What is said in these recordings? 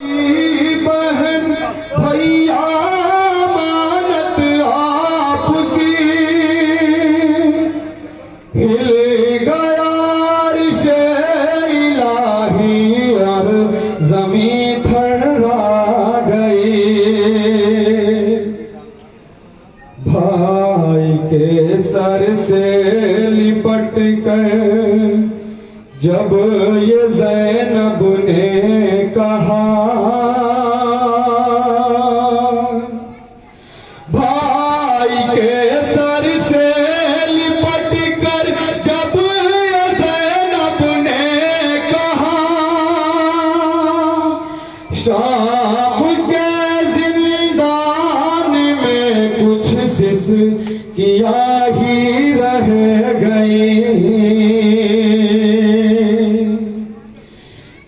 बहन भैया मानत आपकी हिल गया अर्शे इलाही और ज़मीं थर्रा गई। भाई के सर से लिपट कर जब ये ज़ैनब ने कहा, भाई के सर से लिपट कर जब ये ज़ैनब ने कहा, शाम के जिंदान में कुछ सिस किया ही रह गई।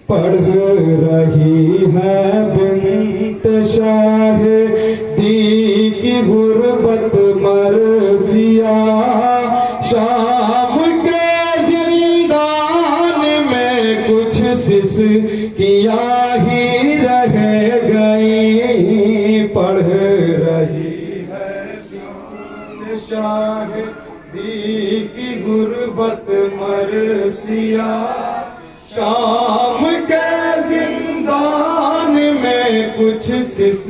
पढ़ रही है बिन्त शाह दी की गुर्बत मर्सिया, शाम के जिंदान में कुछ सिस किया ही रह गई। पढ़ रही है बिन्त शाह दी की गुर्बत मर्सिया, शाम के जिंदान में कुछ सिस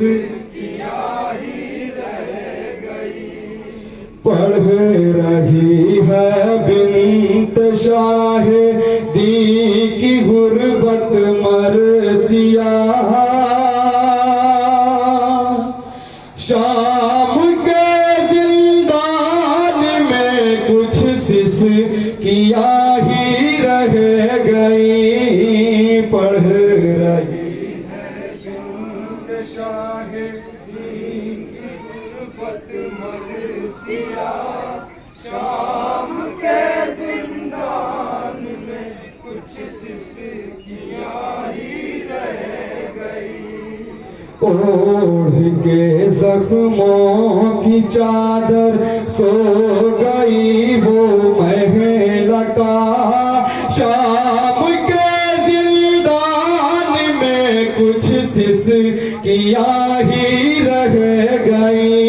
किया ही रह गई। पढ़ रही है बिन्त शाह दी की गुर्बत मर्सिया, शाम के जिंदान में कुछ सिस किया ही रह गई। पढ़ रही है बिन्त शाह दी की गुर्बत मर्सिया, शाम के जिंदान में कुछ सिस किया ही रह गई। ओढ़ के जख्मों की चादर सो गई वो महल का, शाम के जिंदान में कुछ सिस किया ही रह गई।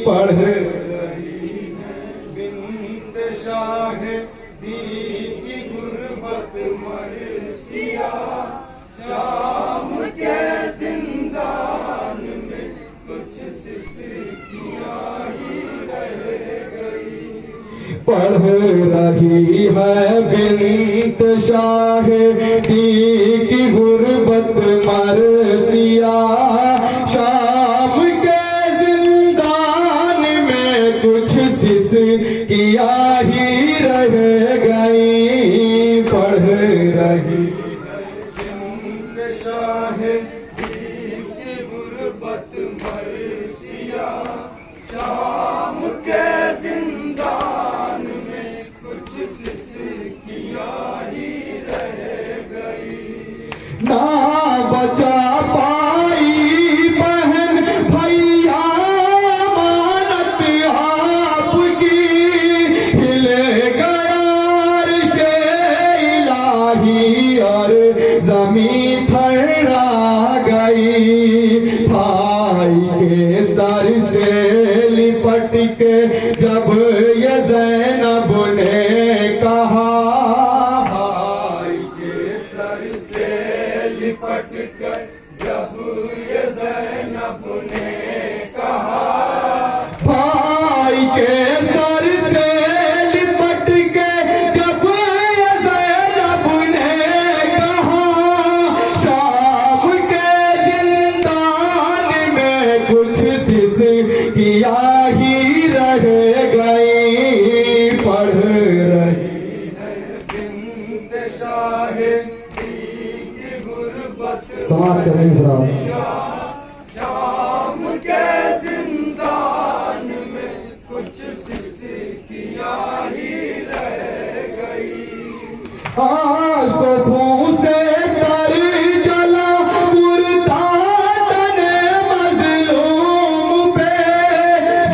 पढ़ रही है बिन्त शाह दी की गुर्बत मर्सिया, शाम के जिंदान में कुछ सिस किया ही रह गई। पढ़ रही है बिन्त शाह दी की गुर्बत मर्सिया, शाम के जिंदान में कुछ सिस किया ही रह गई। पढ़ रही शाह दी की गुर्बत मर्सिया, शाम के जिंदान में कुछ सिस किया ही रह गई। ना बचा पाई बहन भैया मानत आपकी, हिल गया अर्शे इलाही और ज़मीं थर्रा गई। भाई के सर से लिपट के जब ये ज़ैनब ने कहा, भाई के सर से लिपट कर जब ये ज़ैनब ने कहा, भाई के सर से लिपट के जब ये ज़ैनब ने कहा, शाम के जिंदान में कुछ सिस किया ही रह गई। पढ़ रही है बिन्त शाह दी की गुर्बत समाप्त करें जरा। शाम के जिंदान में कुछ सिस किया ही रह गई। आज तो खून से तर जला मुर्ताद मज़लूम पे,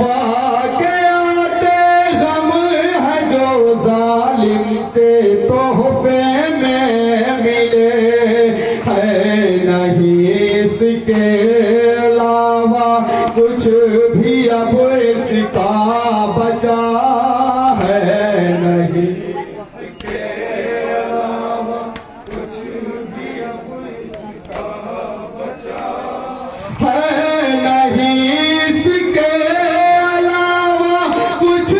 वाक़याते गम है जो जालिम से तोहफे में मिले, है नहीं इसके अलावा कुछ भी अब इसका बचा है नहीं। इसके अलावा कुछ भी अब इसका बचा है नहीं। इसके अलावा कुछ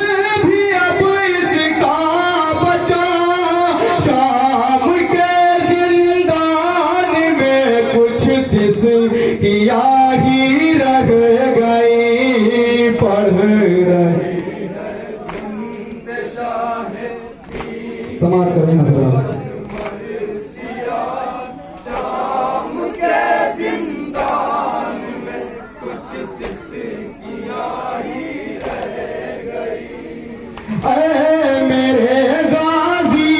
भी अब इसका बचा। शाम के जिंदान में कुछ सिसकियां ही रह गई, पढ़ रही समाप्त करें हजरत। शाम के जिंदान में कुछ सिसकियां ही रह गई। ऐ मेरे गाजी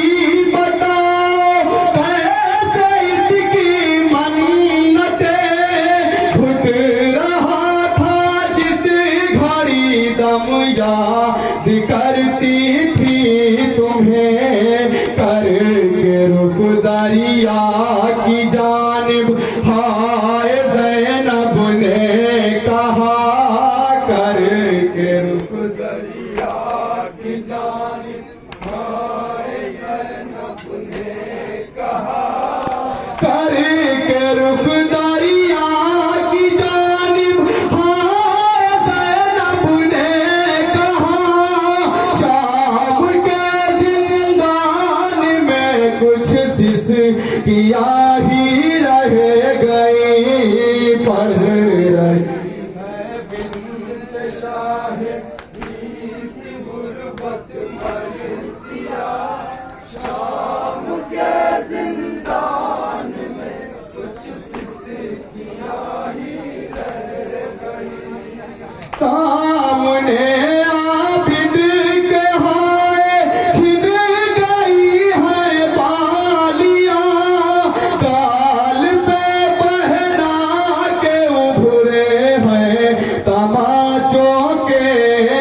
बताओ कैसे इसकी मन्नतें घुट रहा था जिस घड़ी दम याद करती थी तुम्हें करके रुख दरिया की जानिब। हाय ज़ैनब ने कहा करके रुख दरिया की जानिब। हाय ज़ैनब ने कहा करके रुख दरिया की जानिब। हाय ज़ैनब ने कहा शाम के जिंदान में कुछ सिसकियां ही रह गई, पढ़ रही है बिन्त शाहे की गुरबत मरसिया। शाम के जिंदान में कुछ सिसकियां ही रह गई। सामने आबिद के हाय छिन गई है बालियां। गाल पे पहना के उभरे हैं तमाचों के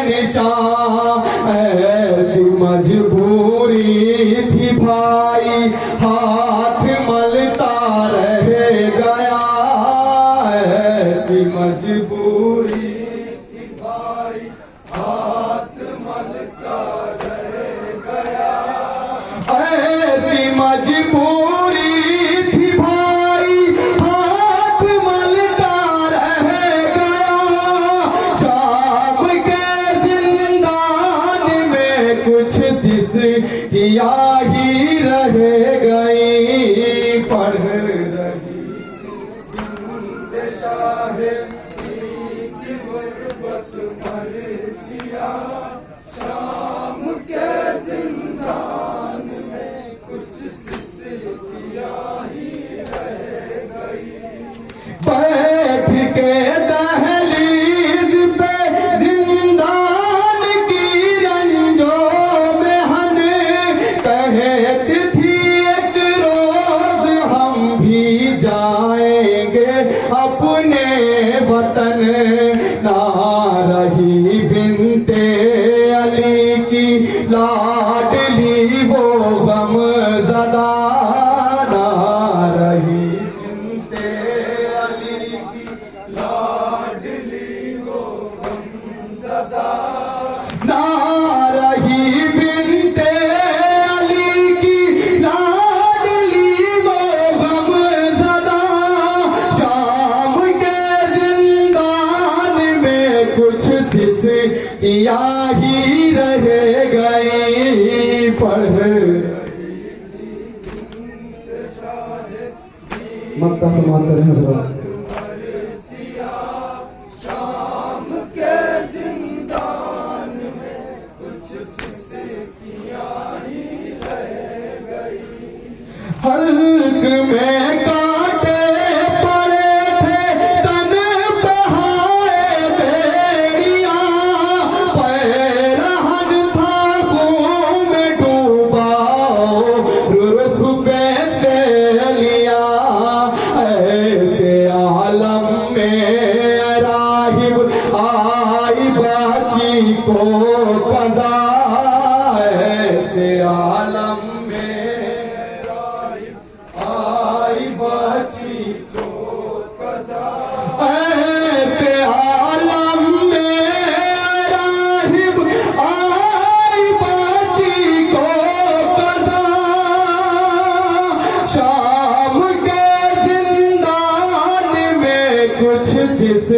निशान। ऐसी मजबूरी थी भाई हाथ मलता रह गया। ऐसी मजबूरी थी भाई हाथ मलता रह गया। ऐसी मजबूरी थी भाई हाथ मलता रह गया। शाम के जिंदान में कुछ सिसकियां ही रह गई, पढ़ रही जिंद शाहे की गुरबत मरसिया। शाम के जिंदान में कुछ सिसकियां ही रह गई। बैठ के दहलीज पे जिंदान की रंजों में हन कहती थी एक रोज हम भी जाएंगे अपने वतन। ना रही बिनते अली की लाडली वो गमज़दा। ना रही बिनते अली की लाडली वो गमज़दा। ना रही बिनते अली की लाडली वो गमज़दा। शाम के जिंदान में कुछ सिसकियां ही रह गई, पढ़ मक्का समाप्त करें हजरत। शाम के जिंदान में कुछ सिसकियां ही रह गई। हल्क में कांटे पड़े थे तन पे हाय बेड़ियां। पैरहन था खून में डूबा रुख पे से लिया। ऐसे आलम में राहिब आई बाची को कज़ा। ऐसे आलम में राहिब आई सिस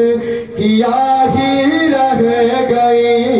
किया ही रह गई।